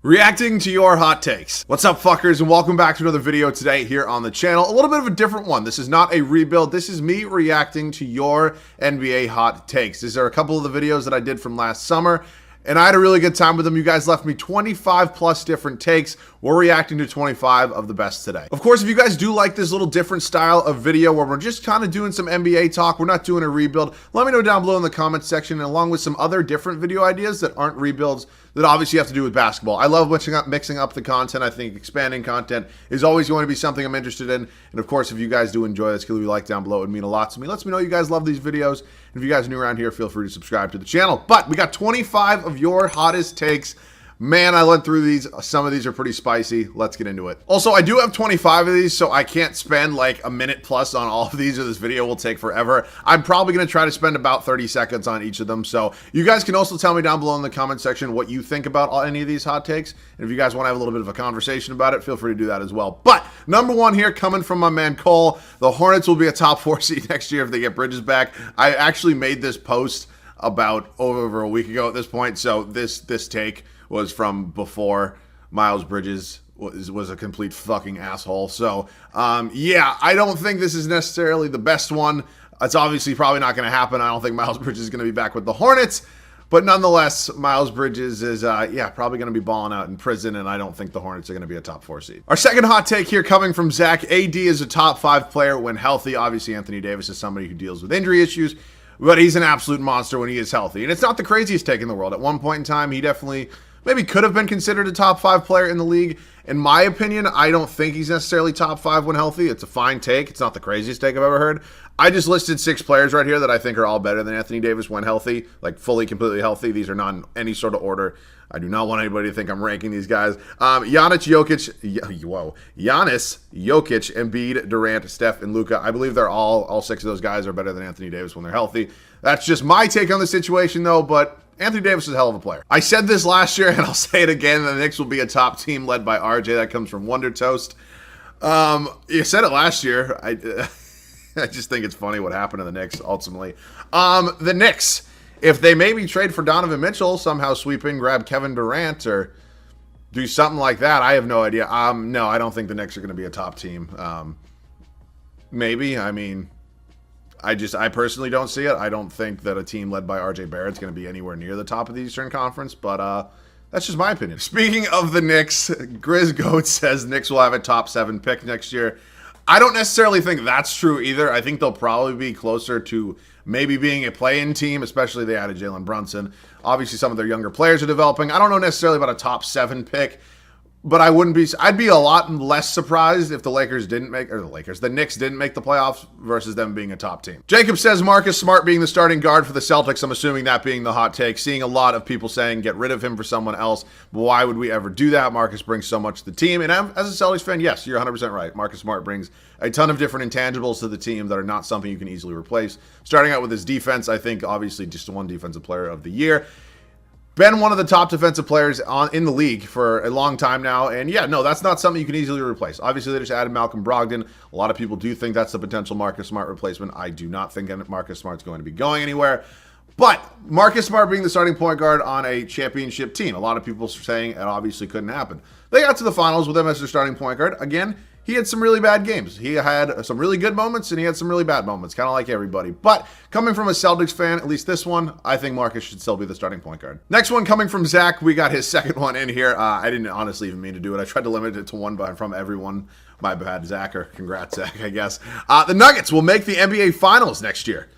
Reacting to your hot takes. What's up, fuckers, and welcome back to another video today here on the channel. A little bit of a different one. This is not a rebuild. This is me reacting to your NBA hot takes. These are a couple of the videos that I did from last summer, and I had a really good time with them. You guys left me 25 plus different takes. We're reacting to 25 of the best today. Of course, if you guys do like this little different style of video where we're just kind of doing some NBA talk, we're not doing a rebuild, let me know down below in the comments section, and along with some other different video ideas that aren't rebuilds that obviously have to do with basketball. I love mixing up the content. I think expanding content is always going to be something I'm interested in. And of course, if you guys do enjoy this, give me a like down below. It would mean a lot to me. Lets me know you guys love these videos. And if you guys are new around here, feel free to subscribe to the channel. But we got 25 of your hottest takes. Man, I went through these. Some of these are pretty spicy. Let's get into it. Also, I do have 25 of these, so I can't spend like a minute plus on all of these, or this video will take forever. I'm probably going to try to spend about 30 seconds on each of them. So you guys can also tell me down below in the comment section what you think about any of these hot takes. And if you guys want to have a little bit of a conversation about it, feel free to do that as well. But number one here, coming from my man Cole, the Hornets will be a top 4 seed next year if they get Bridges back. I actually made this post about over a week ago at this point. So this take was from before Miles Bridges was a complete fucking asshole. So, yeah, I don't think this is necessarily the best one. It's obviously probably not going to happen. I don't think Miles Bridges is going to be back with the Hornets. But nonetheless, Miles Bridges is, probably going to be balling out in prison, and I don't think the Hornets are going to be a top 4 seed. Our second hot take here coming from Zach. AD is a top 5 player when healthy. Obviously, Anthony Davis is somebody who deals with injury issues, but he's an absolute monster when he is healthy. And it's not the craziest take in the world. At one point in time, he definitely maybe could have been considered a top 5 player in the league. In my opinion, I don't think he's necessarily top 5 when healthy. It's a fine take. It's not the craziest take I've ever heard. I just listed 6 players right here that I think are all better than Anthony Davis when healthy, like fully, completely healthy. These are not in any sort of order. I do not want anybody to think I'm ranking these guys. Giannis, Jokic, Embiid, Durant, Steph, and Luka. I believe they're all 6 of those guys are better than Anthony Davis when they're healthy. That's just my take on the situation, though, but Anthony Davis is a hell of a player. I said this last year, and I'll say it again. The Knicks will be a top team led by RJ. That comes from Wonder Toast. You said it last year. I just think it's funny what happened to the Knicks, ultimately. The Knicks, if they maybe trade for Donovan Mitchell, somehow sweeping, grab Kevin Durant, or do something like that, I have no idea. No, I don't think the Knicks are going to be a top team. Maybe. I mean, I personally don't see it. I don't think that a team led by RJ Barrett's going to be anywhere near the top of the Eastern Conference, but that's just my opinion. Speaking of the Knicks, Grizz Goat says Knicks will have a top 7 pick next year. I don't necessarily think that's true either. I think they'll probably be closer to maybe being a play-in team, especially they added Jalen Brunson. Obviously, some of their younger players are developing. I don't know necessarily about a top 7 pick, but I'd be a lot less surprised if the Knicks didn't make the playoffs versus them being a top team. Jacob says Marcus Smart being the starting guard for the Celtics. I'm assuming that being the hot take. Seeing a lot of people saying get rid of him for someone else. But why would we ever do that? Marcus brings so much to the team. And as a Celtics fan, yes, you're 100% right. Marcus Smart brings a ton of different intangibles to the team that are not something you can easily replace. Starting out with his defense, I think obviously just one defensive player of the year. Been one of the top defensive players in the league for a long time now. And yeah, no, that's not something you can easily replace. Obviously, they just added Malcolm Brogdon. A lot of people do think that's the potential Marcus Smart replacement. I do not think Marcus Smart's going to be going anywhere. But Marcus Smart being the starting point guard on a championship team, a lot of people are saying it obviously couldn't happen. They got to the finals with him as their starting point guard. Again, he had some really bad games. He had some really good moments, and he had some really bad moments, kind of like everybody. But coming from a Celtics fan, at least this one, I think Marcus should still be the starting point guard. Next one coming from Zach. We got his second one in here. I didn't honestly even mean to do it. I tried to limit it to one from everyone. My bad, Zach, or congrats, Zach, I guess. The Nuggets will make the NBA Finals next year.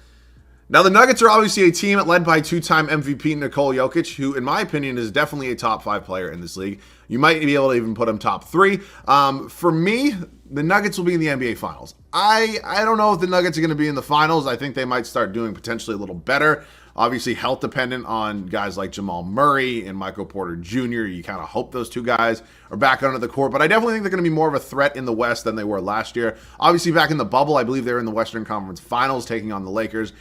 Now, the Nuggets are obviously a team led by 2-time MVP Nikola Jokic, who, in my opinion, is definitely a top 5 player in this league. You might be able to even put him top 3. For me, the Nuggets will be in the NBA Finals. I don't know if the Nuggets are going to be in the Finals. I think they might start doing potentially a little better. Obviously, health dependent on guys like Jamal Murray and Michael Porter Jr. You kind of hope those two guys are back onto the court, but I definitely think they're going to be more of a threat in the West than they were last year. Obviously, back in the bubble, I believe they were in the Western Conference Finals taking on the Lakers.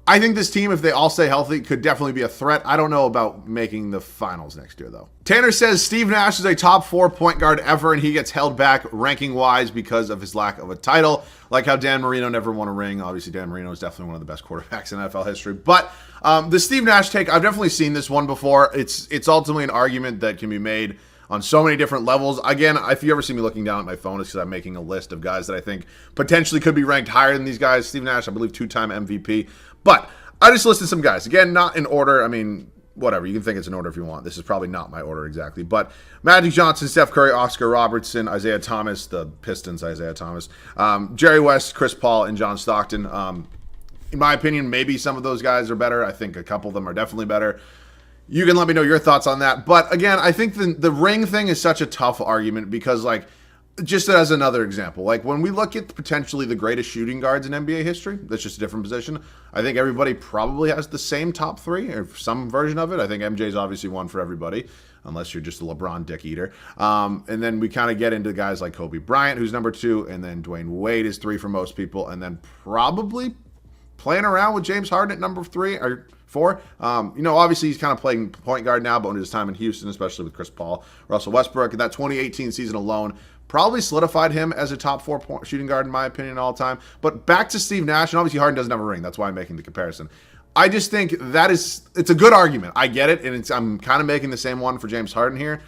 I think this team, if they all stay healthy, could definitely be a threat. I don't know about making the finals next year, though. Tanner says Steve Nash is a top 4 point guard ever, and he gets held back ranking-wise because of his lack of a title. Like how Dan Marino never won a ring. Obviously, Dan Marino is definitely one of the best quarterbacks in NFL history. But the Steve Nash take, I've definitely seen this one before. It's ultimately an argument that can be made. on so many different levels. Again, if you ever see me looking down at my phone, it's because I'm making a list of guys that I think potentially could be ranked higher than these guys. Steve Nash, I believe, 2-time MVP. But I just listed some guys. Again, not in order. I mean, whatever. You can think it's in order if you want. This is probably not my order exactly. But Magic Johnson, Steph Curry, Oscar Robertson, Isaiah Thomas, the Pistons, Isaiah Thomas, Jerry West, Chris Paul, and John Stockton. In my opinion, maybe some of those guys are better. I think a couple of them are definitely better. You can let me know your thoughts on that. But again, I think the ring thing is such a tough argument because, like, just as another example, like when we look at potentially the greatest shooting guards in NBA history, that's just a different position. I think everybody probably has the same top three or some version of it. I think MJ's obviously one for everybody, unless you're just a LeBron dick eater. And then we kind of get into guys like Kobe Bryant, who's number 2, and then Dwayne Wade is 3 for most people, and then probably playing around with James Harden at number 3 or 4. Obviously he's kind of playing point guard now, but in his time in Houston, especially with Chris Paul, Russell Westbrook, and that 2018 season alone probably solidified him as a top 4 shooting guard, in my opinion, all time. But back to Steve Nash, and obviously Harden doesn't have a ring. That's why I'm making the comparison. I just think it's a good argument. I get it, and I'm kind of making the same one for James Harden here.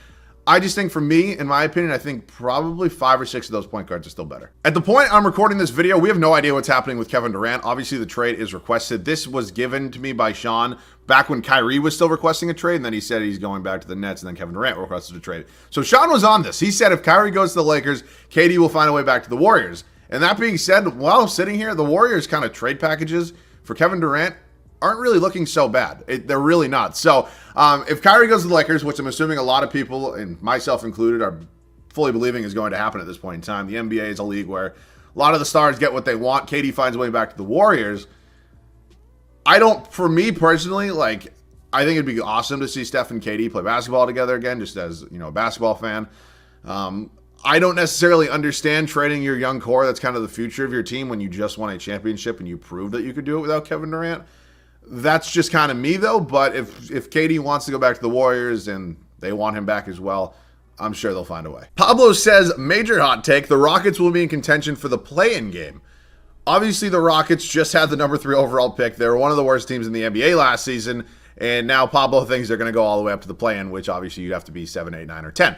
I just think for me, in my opinion, I think probably 5 or 6 of those point guards are still better. At the point I'm recording this video, we have no idea what's happening with Kevin Durant. Obviously, the trade is requested. This was given to me by Sean back when Kyrie was still requesting a trade, and then he said he's going back to the Nets, and then Kevin Durant requested a trade. So Sean was on this. He said if Kyrie goes to the Lakers, KD will find a way back to the Warriors. And that being said, while sitting here, the Warriors kind of trade packages for Kevin Durant aren't really looking so bad. They're really not. So if Kyrie goes to the Lakers, which I'm assuming a lot of people, and myself included, are fully believing is going to happen at this point in time, the NBA is a league where a lot of the stars get what they want. KD finds a way back to the Warriors. For me personally, like, I think it'd be awesome to see Steph and KD play basketball together again, just as, a basketball fan. I don't necessarily understand trading your young core. That's kind of the future of your team when you just won a championship and you proved that you could do it without Kevin Durant. That's just kind of me, though. But if KD wants to go back to the Warriors and they want him back as well, I'm sure they'll find a way. Pablo says, major hot take, the Rockets will be in contention for the play-in game. Obviously, the Rockets just had the number 3 overall pick. They were one of the worst teams in the NBA last season. And now Pablo thinks they're going to go all the way up to the play-in, which obviously you'd have to be 7, 8, 9, or 10.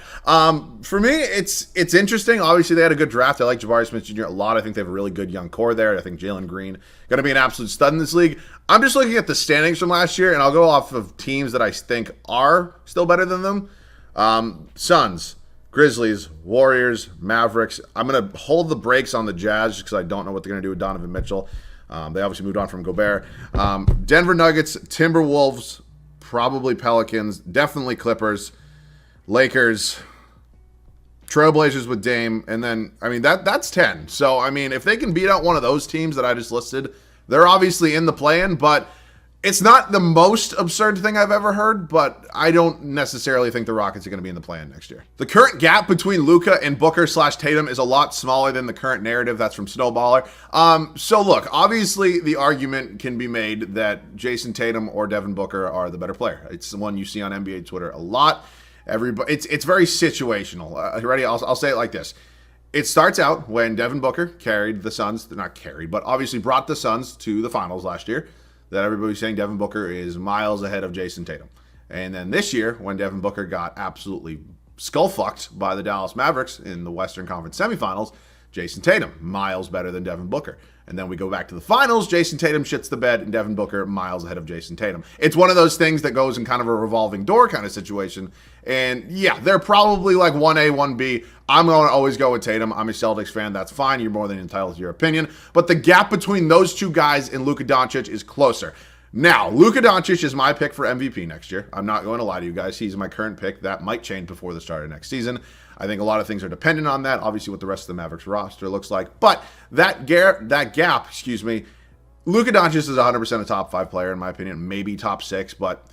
For me, it's interesting. Obviously, they had a good draft. I like Jabari Smith Jr. a lot. I think they have a really good young core there. I think Jalen Green going to be an absolute stud in this league. I'm just looking at the standings from last year, and I'll go off of teams that I think are still better than them. Suns, Grizzlies, Warriors, Mavericks. I'm going to hold the brakes on the Jazz just because I don't know what they're going to do with Donovan Mitchell. They obviously moved on from Gobert. Denver Nuggets, Timberwolves, probably Pelicans, definitely Clippers, Lakers, Trailblazers with Dame, and then, that's 10. So, if they can beat out one of those teams that I just listed, they're obviously in the play-in, but it's not the most absurd thing I've ever heard, but I don't necessarily think the Rockets are going to be in the play-in next year. The current gap between Luka and Booker/Tatum is a lot smaller than the current narrative. That's from Snowballer. So look, obviously the argument can be made that Jason Tatum or Devin Booker are the better player. It's the one you see on NBA Twitter a lot. Everybody, it's very situational. Ready? I'll say it like this. It starts out when Devin Booker carried the Suns, not carried, but obviously brought the Suns to the finals last year. That everybody's saying Devin Booker is miles ahead of Jason Tatum. And then this year, when Devin Booker got absolutely skull-fucked by the Dallas Mavericks in the Western Conference semifinals, Jason Tatum, miles better than Devin Booker. And then we go back to the finals, Jason Tatum shits the bed, and Devin Booker miles ahead of Jason Tatum. It's one of those things that goes in kind of a revolving door kind of situation. And yeah, they're probably like 1A, 1B. I'm going to always go with Tatum. I'm a Celtics fan. That's fine. You're more than entitled to your opinion. But the gap between those two guys and Luka Doncic is closer. Now, Luka Doncic is my pick for MVP next year. I'm not going to lie to you guys. He's my current pick. That might change before the start of next season. I think a lot of things are dependent on that, obviously what the rest of the Mavericks roster looks like. But that gap, Luka Doncic is 100% a top 5 player, in my opinion, maybe top 6, but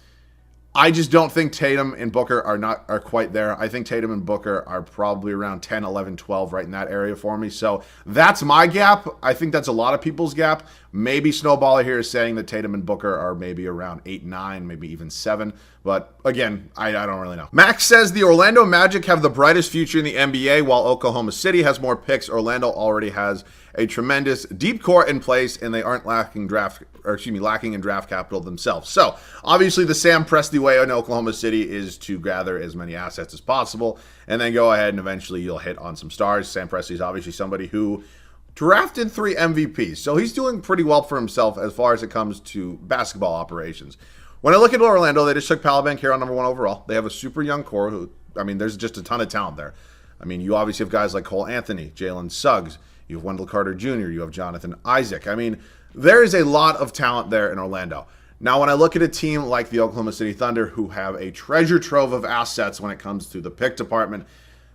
I just don't think Tatum and Booker are quite there. I think Tatum and Booker are probably around 10, 11, 12, right in that area for me. So that's my gap. I think that's a lot of people's gap. Maybe Snowballer here is saying that Tatum and Booker are maybe around 8, 9, maybe even 7. But again, I don't really know. Max says the Orlando Magic have the brightest future in the NBA, while Oklahoma City has more picks. Orlando already has a tremendous deep core in place, and they aren't lacking in draft capital themselves. So obviously, the Sam Presti way in Oklahoma City is to gather as many assets as possible, and then go ahead and eventually you'll hit on some stars. Sam Presti is obviously somebody who drafted 3 MVPs, so he's doing pretty well for himself as far as it comes to basketball operations. When I look at Orlando, they just took Paolo Banchero number 1 overall. They have a super young core who, there's just a ton of talent there. You obviously have guys like Cole Anthony, Jalen Suggs, you have Wendell Carter Jr., you have Jonathan Isaac. There is a lot of talent there in Orlando. Now, when I look at a team like the Oklahoma City Thunder, who have a treasure trove of assets when it comes to the pick department,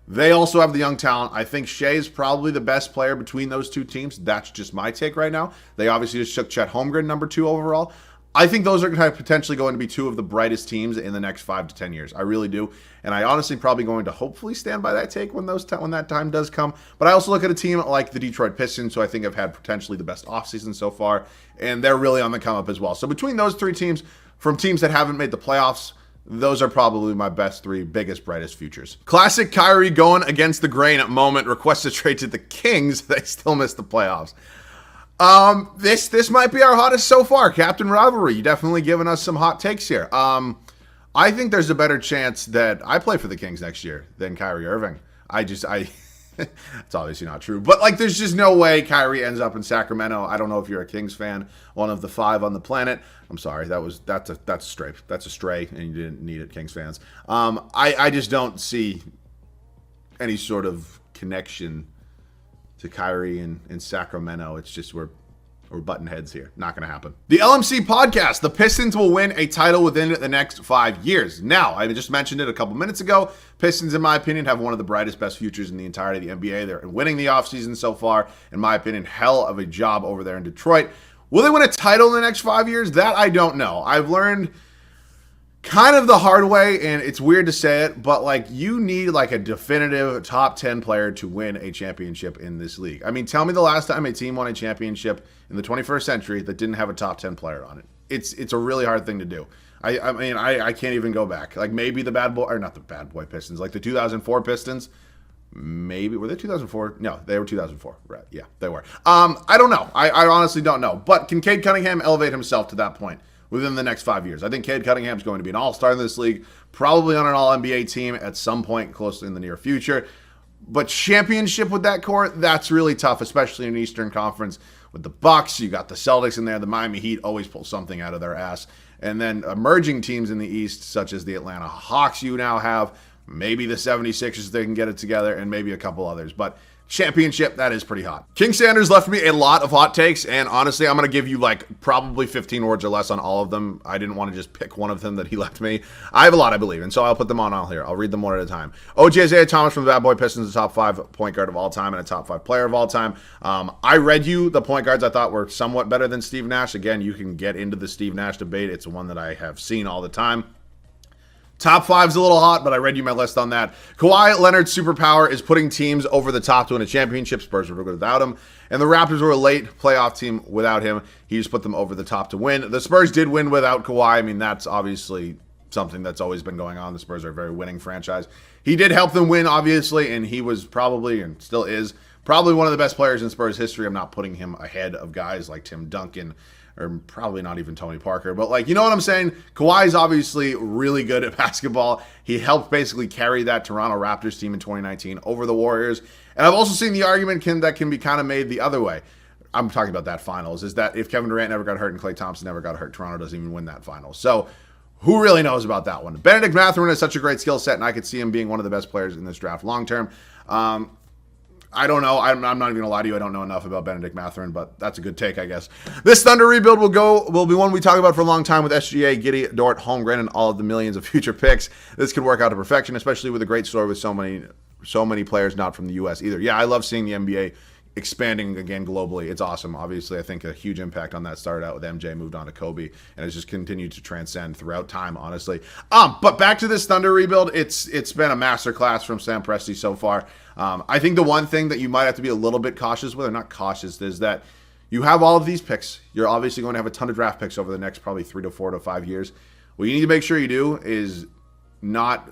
they also have the young talent. I think Shea is probably the best player between those two teams. That's just my take right now. They obviously just took Chet Holmgren number 2 overall. I think those are potentially going to be 2 of the brightest teams in the next 5 to 10 years. I really do. And I honestly probably going to hopefully stand by that take when that time does come. But I also look at a team like the Detroit Pistons, who I think have had potentially the best offseason so far. And they're really on the come up as well. So between those 3 teams, from teams that haven't made the playoffs, those are probably my best 3 biggest, brightest futures. Classic Kyrie going against the grain at moment. Requests a trade to the Kings. They still missed the playoffs. This might be our hottest so far. Captain Rivalry, you definitely giving us some hot takes here. I think there's a better chance that I play for the Kings next year than Kyrie Irving. It's obviously not true, but there's just no way Kyrie ends up in Sacramento. I don't know if you're a Kings fan, one of the 5 on the planet. I'm sorry, that's a stray, and you didn't need it, Kings fans. I just don't see any sort of connection to Kyrie in Sacramento. It's just we're button heads here. Not going to happen. The LMC podcast. The Pistons will win a title within the next 5 years. Now, I just mentioned it a couple minutes ago. Pistons, in my opinion, have one of the brightest, best futures in the entirety of the NBA. They're winning the offseason so far. In my opinion, hell of a job over there in Detroit. Will they win a title in the next 5 years? That I don't know. I've learned kind of the hard way, and it's weird to say it, but you need a definitive top 10 player to win a championship in this league. Tell me the last time a team won a championship in the 21st century that didn't have a top 10 player on it. It's a really hard thing to do. I can't even go back. Maybe the not the bad boy Pistons, the 2004 Pistons. Maybe were they 2004? No, they were 2004. Right? Yeah, they were. I don't know. I honestly don't know. But can Cade Cunningham elevate himself to that point within the next 5 years? I think Cade Cunningham is going to be an all-star in this league, probably on an all-NBA team at some point close in the near future. But championship with that core, that's really tough, especially in the Eastern Conference. With the Bucks, you got the Celtics in there. The Miami Heat always pull something out of their ass. And then emerging teams in the East, such as the Atlanta Hawks, you now have maybe the 76ers, they can get it together, and maybe a couple others. But championship, that is pretty hot. King Sanders left me a lot of hot takes, and honestly, I'm going to give you probably 15 words or less on all of them. I didn't want to just pick one of them that he left me. I have a lot, I believe, and so I'll put them on all here. I'll read them one at a time. OG Isaiah Thomas from the Bad Boy Pistons, the top 5 point guard of all time and a top 5 player of all time. I read you the point guards I thought were somewhat better than Steve Nash. Again, you can get into the Steve Nash debate. It's one that I have seen all the time. Top 5's a little hot, but I read you my list on that. Kawhi Leonard's superpower is putting teams over the top to win a championship. Spurs were good without him. And the Raptors were a late playoff team without him. He just put them over the top to win. The Spurs did win without Kawhi. That's obviously something that's always been going on. The Spurs are a very winning franchise. He did help them win, obviously, and he was probably, and still is, probably one of the best players in Spurs history. I'm not putting him ahead of guys like Tim Duncan, or probably not even Tony Parker. But you know what I'm saying? Kawhi is obviously really good at basketball. He helped basically carry that Toronto Raptors team in 2019 over the Warriors. And I've also seen the argument that can be kind of made the other way. I'm talking about that finals, is that if Kevin Durant never got hurt and Klay Thompson never got hurt, Toronto doesn't even win that final. So who really knows about that one? Benedict Mathurin has such a great skill set, and I could see him being one of the best players in this draft long term. I don't know. I'm not even going to lie to you. I don't know enough about Benedict Mathurin, but that's a good take, I guess. This Thunder rebuild will be one we talk about for a long time with SGA, Giddey, Dort, Holmgren, and all of the millions of future picks. This could work out to perfection, especially with a great story with so many players not from the U.S. either. Yeah, I love seeing the NBA expanding again globally. It's awesome. Obviously, I think a huge impact on that started out with MJ, moved on to Kobe, and has just continued to transcend throughout time, honestly. But back to this Thunder rebuild, it's been a masterclass from Sam Presti so far. I think the one thing that you might have to be a little bit cautious with, or not cautious, is that you have all of these picks. You're obviously going to have a ton of draft picks over the next probably 3 to 4 to 5 years. What you need to make sure you do is not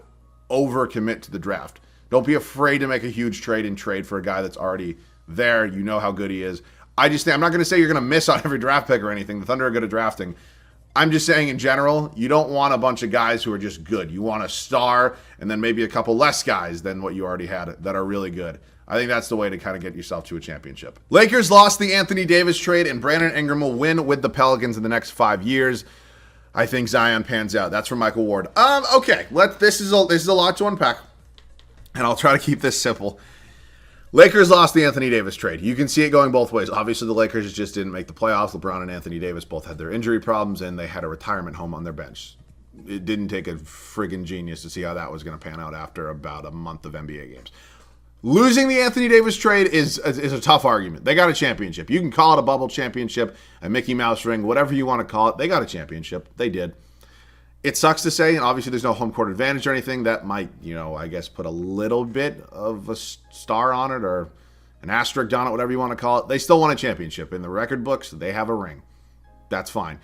overcommit to the draft. Don't be afraid to make a huge trade and trade for a guy that's already there. You know how good he is. I just think, I'm not going to say you're going to miss on every draft pick or anything. The Thunder are good at drafting. I'm just saying in general, you don't want a bunch of guys who are just good. You want a star and then maybe a couple less guys than what you already had that are really good. I think that's the way to kind of get yourself to a championship. Lakers lost the Anthony Davis trade, and Brandon Ingram will win with the Pelicans in the next 5 years. I think Zion pans out. That's from Michael Ward. Okay, this is a lot to unpack, and I'll try to keep this simple. Lakers lost the Anthony Davis trade. You can see it going both ways. Obviously, the Lakers just didn't make the playoffs. LeBron and Anthony Davis both had their injury problems, and they had a retirement home on their bench. It didn't take a friggin' genius to see how that was going to pan out after about a month of NBA games. Losing the Anthony Davis trade is a tough argument. They got a championship. You can call it a bubble championship, a Mickey Mouse ring, whatever you want to call it. They got a championship. They did. It sucks to say, and obviously there's no home court advantage or anything. That might, I guess put a little bit of a star on it or an asterisk on it, whatever you want to call it. They still won a championship. In the record books, they have a ring. That's fine.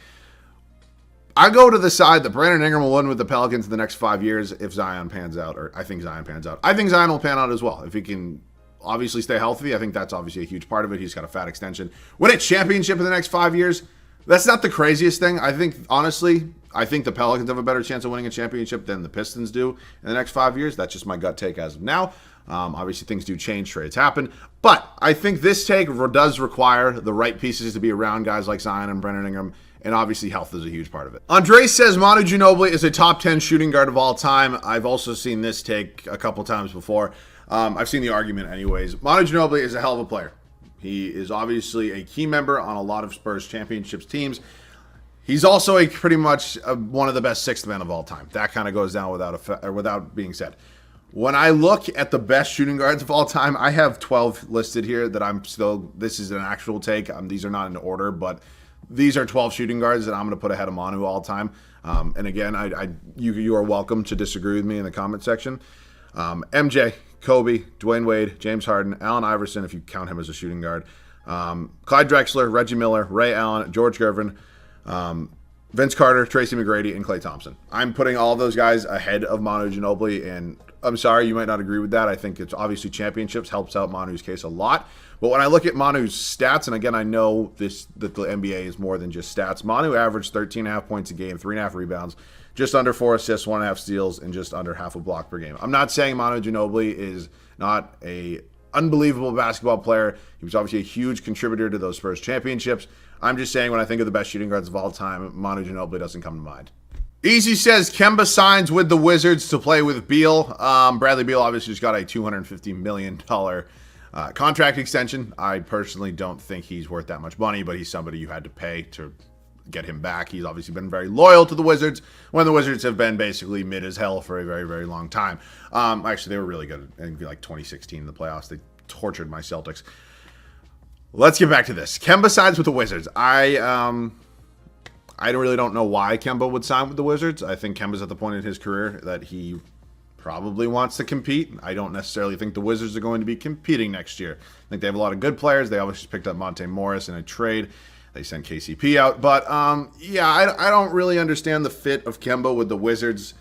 I go to the side that Brandon Ingram will win with the Pelicans in the next 5 years if Zion pans out, or I think Zion pans out. I think Zion will pan out as well. If he can obviously stay healthy, I think that's obviously a huge part of it. He's got a fat extension. Win a championship in the next 5 years, that's not the craziest thing. I think, honestly, the Pelicans have a better chance of winning a championship than the Pistons do in the next 5 years. That's just my gut take as of now. Obviously, things do change, trades happen. But I think this take does require the right pieces to be around guys like Zion and Brandon Ingram. And obviously, health is a huge part of it. Andre says Manu Ginobili is a top 10 shooting guard of all time. I've also seen this take a couple times before. I've seen the argument anyways. Manu Ginobili is a hell of a player. He is obviously a key member on a lot of Spurs championships teams. He's also pretty much one of the best sixth men of all time. That kind of goes down without being said. When I look at the best shooting guards of all time, I have 12 listed here that this is an actual take. These are not in order, but these are 12 shooting guards that I'm going to put ahead of Manu all time. And again, you are welcome to disagree with me in the comment section. MJ, Kobe, Dwayne Wade, James Harden, Allen Iverson, if you count him as a shooting guard, Clyde Drexler, Reggie Miller, Ray Allen, George Gervin, Vince Carter, Tracy McGrady, and Klay Thompson. I'm putting all of those guys ahead of Manu Ginobili, and I'm sorry, you might not agree with that. I think it's obviously championships helps out Manu's case a lot. But when I look at Manu's stats, and again, I know that the NBA is more than just stats. Manu averaged 13.5 points a game, 3.5 rebounds, just under 4 assists, 1.5 steals, and just under half a block per game. I'm not saying Manu Ginobili is not a unbelievable basketball player. He was obviously a huge contributor to those Spurs championships. I'm just saying when I think of the best shooting guards of all time, Manu Ginobili doesn't come to mind. Easy says Kemba signs with the Wizards to play with Beal. Bradley Beal obviously just got a $250 million contract extension. I personally don't think he's worth that much money, but he's somebody you had to pay to get him back. He's obviously been very loyal to the Wizards when the Wizards have been basically mid as hell for a very, very long time. Actually, they were really good in like 2016 in the playoffs. They tortured my Celtics. Let's get back to this. Kemba signs with the Wizards. I really don't know why Kemba would sign with the Wizards. I think Kemba's at the point in his career that he probably wants to compete. I don't necessarily think the Wizards are going to be competing next year. I think they have a lot of good players. They obviously picked up Monte Morris in a trade. They sent KCP out. But, I don't really understand the fit of Kemba with the Wizards.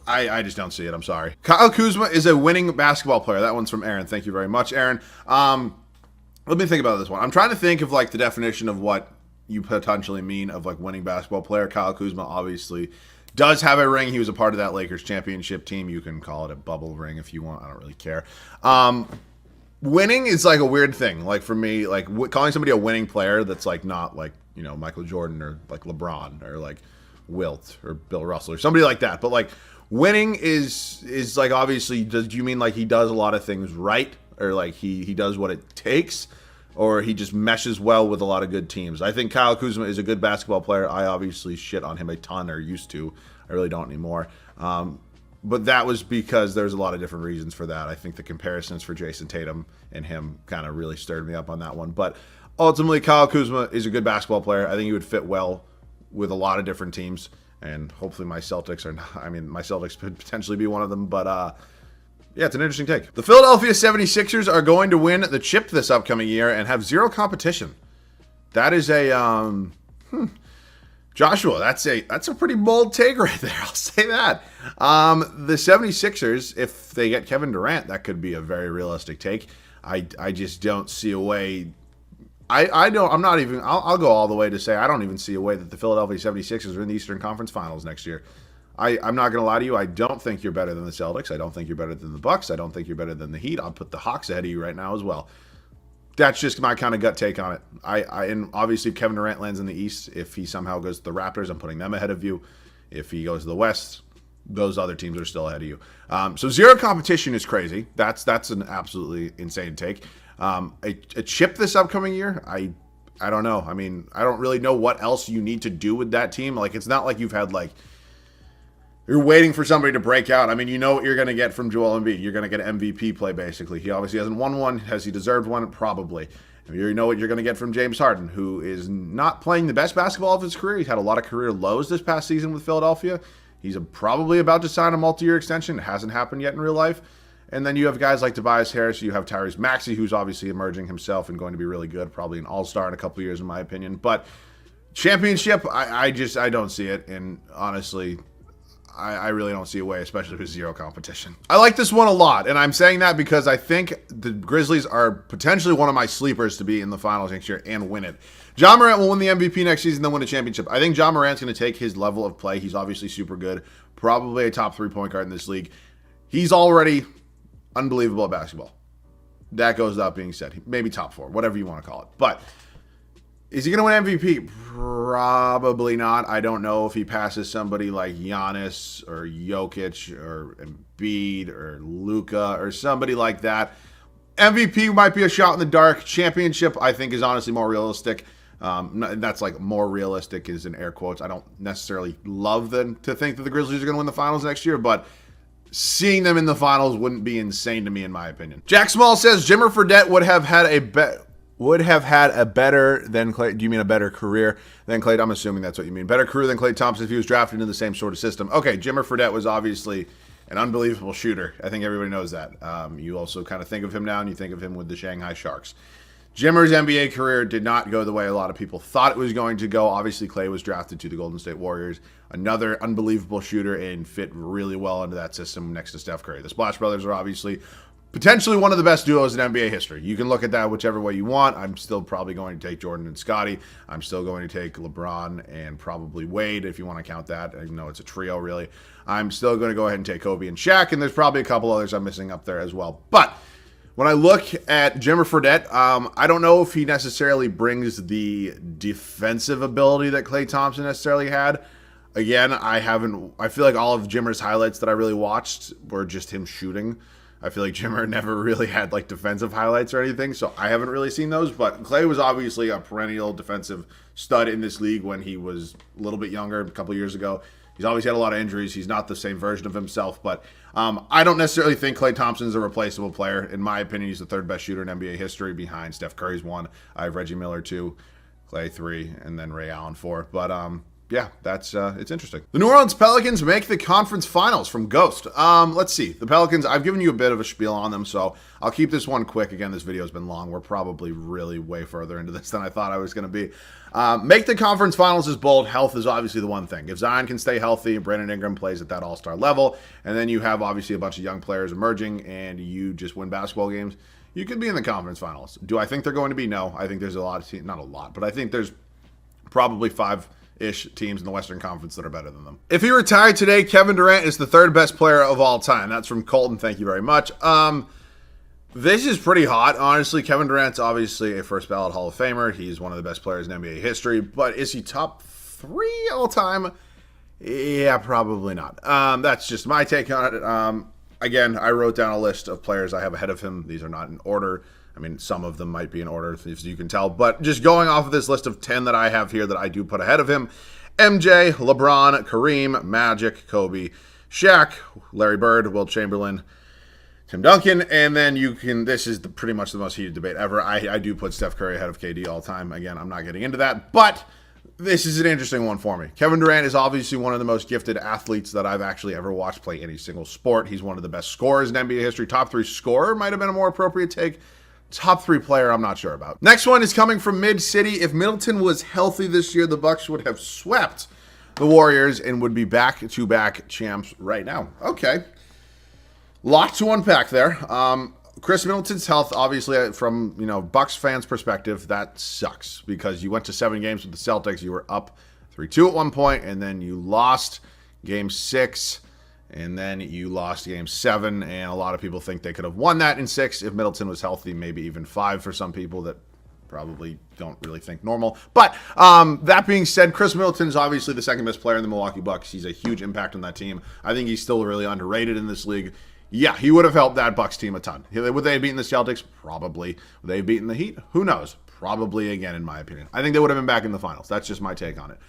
I just don't see it. I'm sorry. Kyle Kuzma is a winning basketball player. That one's from Aaron. Thank you very much, Aaron. Let me think about this one. I'm trying to think of like the definition of what you potentially mean of like winning basketball player. Kyle Kuzma obviously does have a ring. He was a part of that Lakers championship team. You can call it a bubble ring if you want. I don't really care. Winning is like a weird thing. Like for me, like calling somebody a winning player that's like not like, Michael Jordan or like LeBron or like Wilt or Bill Russell or somebody like that. But like winning is like obviously, do you mean like he does a lot of things right or like he does what it takes? Or he just meshes well with a lot of good teams. I think Kyle Kuzma is a good basketball player. I obviously shit on him a ton, or used to. I really don't anymore. But that was because there's a lot of different reasons for that. I think the comparisons for Jason Tatum and him kind of really stirred me up on that one. But ultimately, Kyle Kuzma is a good basketball player. I think he would fit well with a lot of different teams. And hopefully my Celtics are not. I mean, my Celtics could potentially be one of them. But, yeah, it's an interesting take. The Philadelphia 76ers are going to win the chip this upcoming year and have zero competition. That is a Joshua, that's a pretty bold take right there. I'll say that. The 76ers, if they get Kevin Durant, that could be a very realistic take. I just don't see a way. I'll go all the way to say I don't even see a way that the Philadelphia 76ers are in the Eastern Conference Finals next year. I'm not going to lie to you. I don't think you're better than the Celtics. I don't think you're better than the Bucks. I don't think you're better than the Heat. I'll put the Hawks ahead of you right now as well. That's just my kind of gut take on it. And obviously, if Kevin Durant lands in the East, if he somehow goes to the Raptors, I'm putting them ahead of you. If he goes to the West, those other teams are still ahead of you. So zero competition is crazy. That's an absolutely insane take. A chip this upcoming year, I don't know. I mean, I don't really know what else you need to do with that team. Like, it's not like you've had you're waiting for somebody to break out. I mean, you know what you're going to get from Joel Embiid. You're going to get MVP play, basically. He obviously hasn't won one. Has he deserved one? Probably. You know what you're going to get from James Harden, who is not playing the best basketball of his career. He's had a lot of career lows this past season with Philadelphia. He's probably about to sign a multi-year extension. It hasn't happened yet in real life. And then you have guys like Tobias Harris. You have Tyrese Maxey, who's obviously emerging himself and going to be really good. Probably an all-star in a couple of years, in my opinion. But championship, I don't see it. And honestly, I really don't see a way, especially with zero competition. I like this one a lot, and I'm saying that because I think the Grizzlies are potentially one of my sleepers to be in the finals next year and win it. Ja Morant will win the MVP next season, then win a championship. I think Ja Morant's going to take his level of play. He's obviously super good, probably a top 3 point guard in this league. He's already unbelievable at basketball. That goes without being said. Maybe top 4, whatever you want to call it. But is he going to win MVP? Probably not. I don't know if he passes somebody like Giannis or Jokic or Embiid or Luka or somebody like that. MVP might be a shot in the dark. Championship, I think, is honestly more realistic. That's more realistic is in air quotes. I don't necessarily love to think that the Grizzlies are going to win the finals next year, but seeing them in the finals wouldn't be insane to me, in my opinion. Jack Small says Jimmer Fredette would have had a better than Clay. Do you mean a better career than Clay? I'm assuming that's what you mean. Better career than Klay Thompson if he was drafted into the same sort of system. Okay, Jimmer Fredette was obviously an unbelievable shooter. I think everybody knows that. You also kind of think of him now, and you think of him with the Shanghai Sharks. Jimmer's NBA career did not go the way a lot of people thought it was going to go. Obviously, Klay was drafted to the Golden State Warriors. Another unbelievable shooter and fit really well into that system next to Steph Curry. The Splash Brothers are obviously potentially one of the best duos in NBA history. You can look at that whichever way you want. I'm still probably going to take Jordan and Scottie. I'm still going to take LeBron and probably Wade, if you want to count that. I know it's a trio, really. I'm still going to go ahead and take Kobe and Shaq, and there's probably a couple others I'm missing up there as well. But when I look at Jimmer Fredette, I don't know if he necessarily brings the defensive ability that Klay Thompson necessarily had. Again, I feel like all of Jimmer's highlights that I really watched were just him shooting. I feel like Jimmer never really had defensive highlights or anything, so I haven't really seen those. But Klay was obviously a perennial defensive stud in this league when he was a little bit younger, a couple years ago. He's always had a lot of injuries. He's not the same version of himself, but I don't necessarily think Klay Thompson's a replaceable player. In my opinion, he's the third best shooter in NBA history behind Steph Curry's 1. I have Reggie Miller 2, Klay 3, and then Ray Allen 4. But yeah, that's it's interesting. The New Orleans Pelicans make the conference finals from Ghost. Let's see. The Pelicans, I've given you a bit of a spiel on them, so I'll keep this one quick. Again, this video has been long. We're probably really way further into this than I thought I was going to be. Make the conference finals is bold. Health is obviously the one thing. If Zion can stay healthy, Brandon Ingram plays at that all-star level, and then you have obviously a bunch of young players emerging, and you just win basketball games, you could be in the conference finals. Do I think they're going to be? No. I think there's a lot of teams, not a lot, but I think there's probably 5-ish teams in the Western Conference that are better than them. If he retired today, Kevin Durant is the third best player of all time. That's from Colton. Thank you very much. This is pretty hot. Honestly, Kevin Durant's obviously a first ballot Hall of Famer. He's one of the best players in NBA history, but is he top 3 all time? Yeah, probably not. That's just my take on it. Again, I wrote down a list of players I have ahead of him. These are not in order. I mean, some of them might be in order, as you can tell. But just going off of this list of 10 that I have here that I do put ahead of him, MJ, LeBron, Kareem, Magic, Kobe, Shaq, Larry Bird, Wilt Chamberlain, Tim Duncan, and then this is pretty much the most heated debate ever. I do put Steph Curry ahead of KD all time. Again, I'm not getting into that, but this is an interesting one for me. Kevin Durant is obviously one of the most gifted athletes that I've actually ever watched play any single sport. He's one of the best scorers in NBA history. Top 3 scorer might have been a more appropriate take. Top 3 player, I'm not sure about. Next one is coming from Mid-City. If Middleton was healthy this year, the Bucks would have swept the Warriors and would be back-to-back champs right now. Okay. Lot to unpack there. Chris Middleton's health, obviously, from Bucks fans' perspective, that sucks because you went to 7 games with the Celtics. You were up 3-2 at one point, and then you lost Game 6. And then you lost Game 7, and a lot of people think they could have won that in 6 if Middleton was healthy, maybe even 5 for some people that probably don't really think normal. But that being said, Chris Middleton is obviously the second best player in the Milwaukee Bucks. He's a huge impact on that team. I think he's still really underrated in this league. Yeah, he would have helped that Bucks team a ton. Would they have beaten the Celtics? Probably. Would they have beaten the Heat? Who knows? Probably again, in my opinion. I think they would have been back in the finals. That's just my take on it.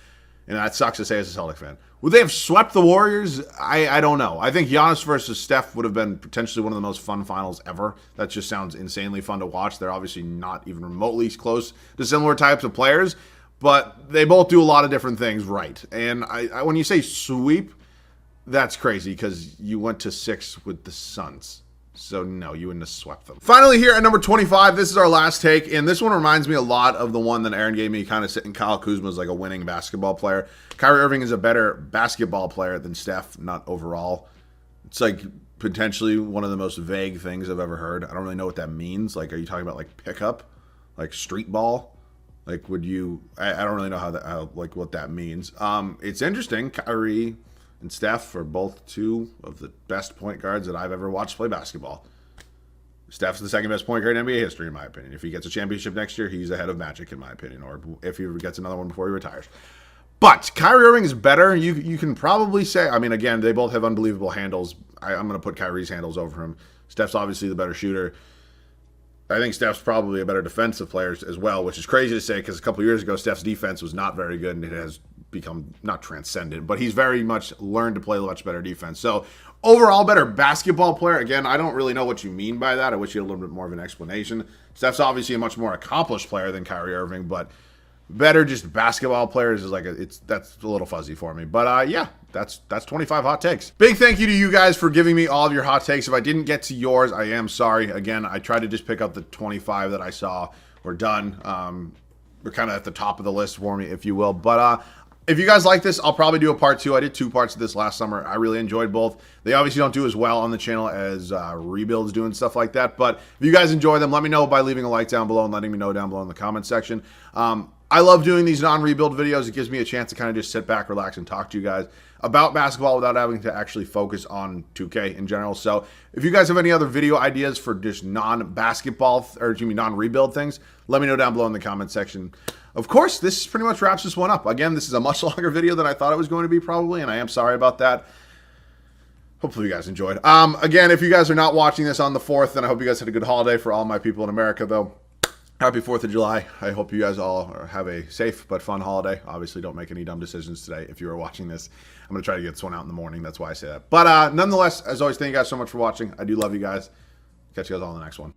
And that sucks to say as a Celtic fan. Would they have swept the Warriors? I don't know. I think Giannis versus Steph would have been potentially one of the most fun finals ever. That just sounds insanely fun to watch. They're obviously not even remotely close to similar types of players, but they both do a lot of different things right. And I when you say sweep, that's crazy because you went to 6 with the Suns. So, no, you wouldn't have swept them. Finally, here at number 25, this is our last take, and this one reminds me a lot of the one that Aaron gave me, kind of sitting Kyle Kuzma as like a winning basketball player. Kyrie Irving is a better basketball player than Steph, not overall. It's like potentially one of the most vague things I've ever heard. I don't really know what that means. Like, are you talking about like pickup? Like street ball? Like, would you... I don't really know how what that means. It's interesting. Kyrie and Steph are both 2 of the best point guards that I've ever watched play basketball. Steph's the second best point guard in NBA history, in my opinion. If he gets a championship next year, he's ahead of Magic, in my opinion, or if he gets another one before he retires. But Kyrie Irving is better. You can probably say, I mean, again, they both have unbelievable handles. I'm going to put Kyrie's handles over him. Steph's obviously the better shooter. I think Steph's probably a better defensive player as well, which is crazy to say because a couple years ago, Steph's defense was not very good, and it has become not transcendent, but he's very much learned to play a much better defense. So overall, better basketball player. Again, I don't really know what you mean by that. I wish you had a little bit more of an explanation. Steph's obviously a much more accomplished player than Kyrie Irving, but better just basketball players is like that's a little fuzzy for me. But yeah, that's 25 hot takes. Big thank you to you guys for giving me all of your hot takes. If I didn't get to yours, I am sorry. Again, I tried to just pick up the 25 that I saw were done. We're kind of at the top of the list for me, if you will. But if you guys like this, I'll probably do a part 2. I did 2 parts of this last summer. I really enjoyed both. They obviously don't do as well on the channel as Rebuilds do and stuff like that. But if you guys enjoy them, let me know by leaving a like down below and letting me know down below in the comment section. I love doing these non-rebuild videos. It gives me a chance to kind of just sit back, relax, and talk to you guys about basketball without having to actually focus on 2K in general. So if you guys have any other video ideas for just non-basketball, or non-rebuild things, let me know down below in the comment section. Of course, this pretty much wraps this one up. Again, this is a much longer video than I thought it was going to be probably, and I am sorry about that. Hopefully you guys enjoyed. Again, if you guys are not watching this on the 4th, then I hope you guys had a good holiday. For all my people in America, though, happy 4th of July. I hope you guys all have a safe but fun holiday. Obviously, don't make any dumb decisions today if you are watching this. I'm going to try to get this one out in the morning. That's why I say that. But nonetheless, as always, thank you guys so much for watching. I do love you guys. Catch you guys all in the next one.